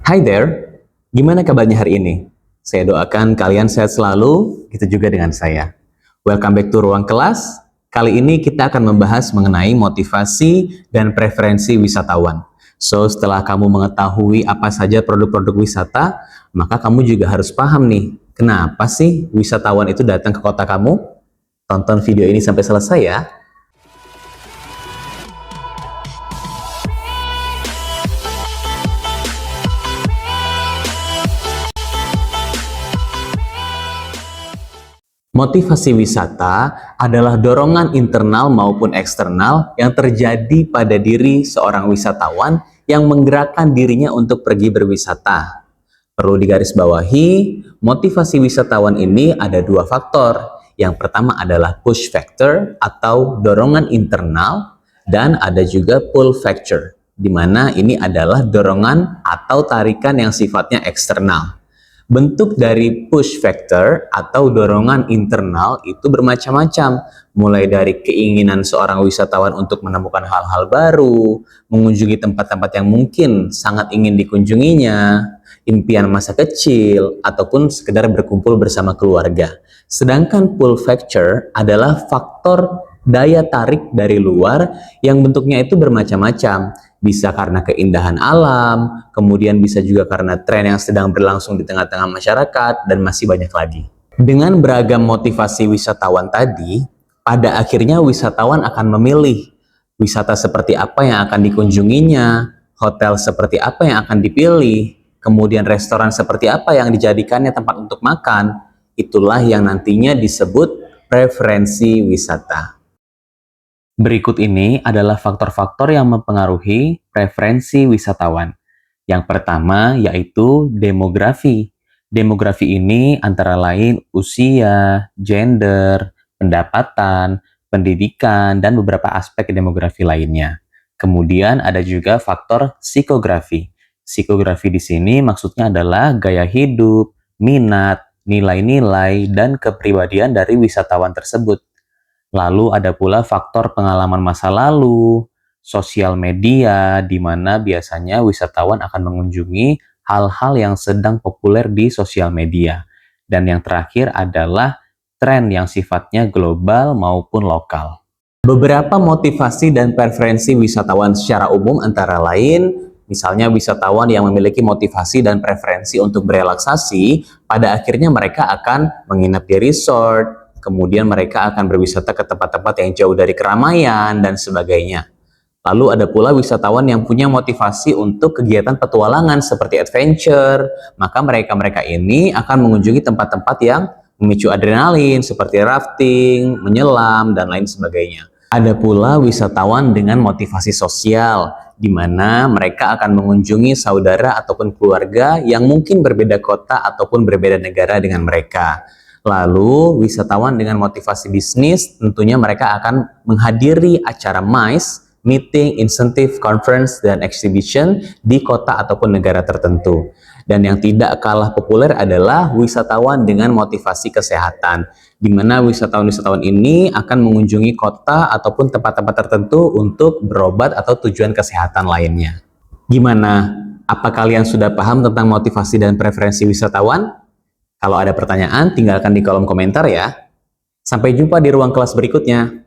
Hi there, gimana kabarnya hari ini? Saya doakan kalian sehat selalu, gitu juga dengan saya. Welcome back to Ruang Kelas. Kali ini kita akan membahas mengenai motivasi dan preferensi wisatawan. So, setelah kamu mengetahui apa saja produk-produk wisata, maka kamu juga harus paham nih, kenapa sih wisatawan itu datang ke kota kamu? Tonton video ini sampai selesai ya. Motivasi wisata adalah dorongan internal maupun eksternal yang terjadi pada diri seorang wisatawan yang menggerakkan dirinya untuk pergi berwisata. Perlu digarisbawahi, motivasi wisatawan ini ada dua faktor. Yang pertama adalah push factor atau dorongan internal, dan ada juga pull factor, di mana ini adalah dorongan atau tarikan yang sifatnya eksternal. Bentuk dari push factor atau dorongan internal itu bermacam-macam, mulai dari keinginan seorang wisatawan untuk menemukan hal-hal baru, mengunjungi tempat-tempat yang mungkin sangat ingin dikunjunginya, impian masa kecil, ataupun sekedar berkumpul bersama keluarga. Sedangkan pull factor adalah faktor daya tarik dari luar yang bentuknya itu bermacam-macam. Bisa karena keindahan alam, kemudian bisa juga karena tren yang sedang berlangsung di tengah-tengah masyarakat, dan masih banyak lagi. Dengan beragam motivasi wisatawan tadi, pada akhirnya wisatawan akan memilih wisata seperti apa yang akan dikunjunginya, hotel seperti apa yang akan dipilih, kemudian restoran seperti apa yang dijadikannya tempat untuk makan. Itulah yang nantinya disebut preferensi wisata. Berikut ini adalah faktor-faktor yang mempengaruhi preferensi wisatawan. Yang pertama yaitu demografi. Demografi ini antara lain usia, gender, pendapatan, pendidikan, dan beberapa aspek demografi lainnya. Kemudian ada juga faktor psikografi. Psikografi di sini maksudnya adalah gaya hidup, minat, nilai-nilai, dan kepribadian dari wisatawan tersebut. Lalu ada pula faktor pengalaman masa lalu, sosial media, di mana biasanya wisatawan akan mengunjungi hal-hal yang sedang populer di sosial media. Dan yang terakhir adalah tren yang sifatnya global maupun lokal. Beberapa motivasi dan preferensi wisatawan secara umum antara lain, misalnya wisatawan yang memiliki motivasi dan preferensi untuk berelaksasi, pada akhirnya mereka akan menginap di resort, kemudian mereka akan berwisata ke tempat-tempat yang jauh dari keramaian, dan sebagainya. Lalu ada pula wisatawan yang punya motivasi untuk kegiatan petualangan seperti adventure, maka mereka-mereka ini akan mengunjungi tempat-tempat yang memicu adrenalin seperti rafting, menyelam, dan lain sebagainya. Ada pula wisatawan dengan motivasi sosial, di mana mereka akan mengunjungi saudara ataupun keluarga yang mungkin berbeda kota ataupun berbeda negara dengan mereka. Lalu, wisatawan dengan motivasi bisnis, tentunya mereka akan menghadiri acara MICE, Meeting, Incentive, Conference, dan Exhibition di kota ataupun negara tertentu. Dan yang tidak kalah populer adalah wisatawan dengan motivasi kesehatan, di mana wisatawan-wisatawan ini akan mengunjungi kota ataupun tempat-tempat tertentu untuk berobat atau tujuan kesehatan lainnya. Gimana? Apa kalian sudah paham tentang motivasi dan preferensi wisatawan? Kalau ada pertanyaan, tinggalkan di kolom komentar ya. Sampai jumpa di ruang kelas berikutnya.